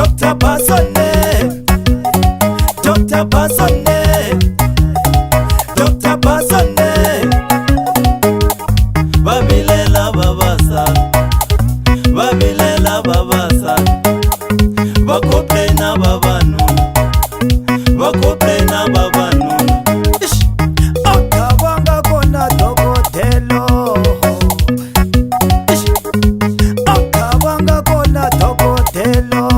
Dr. Basone, Dr. Basone, Dr. Basone. Babilela babasa, babilela babasa. Bakoplena babanu, bakoplena babanu. Akabanga kona dokotelo, akabanga kona dokotelo.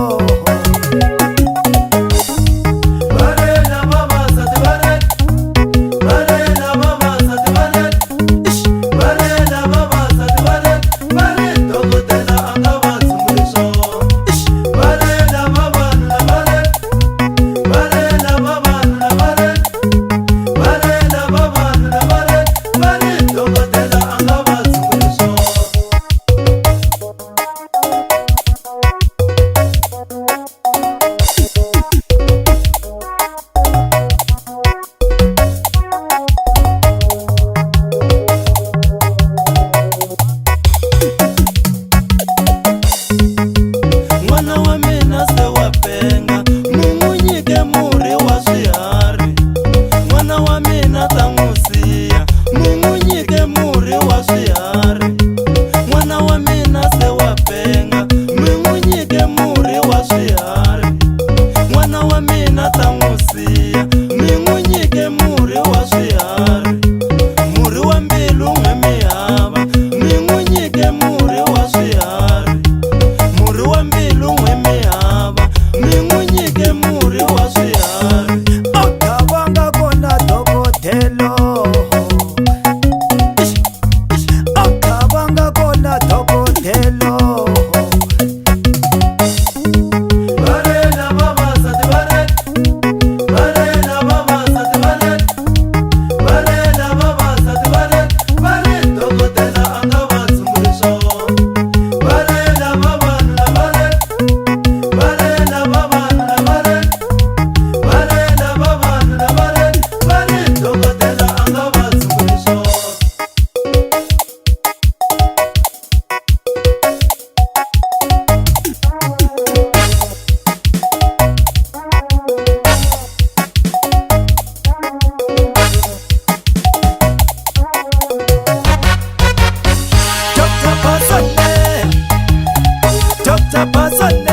Dr. Basone,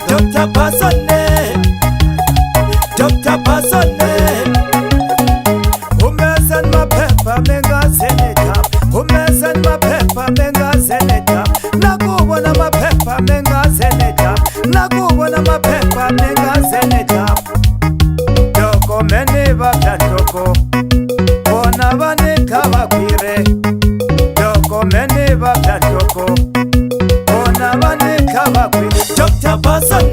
Dr. Basone, Dr. Basone. Umesan mapepa menga seneta, umesan mapepa menga seneta. Nakubona mapepa menga seneta, nakubona mapepa menga seneta. Doko meni batoko, bona bane kabakwire. Doko meni batoko. Dr. Basone.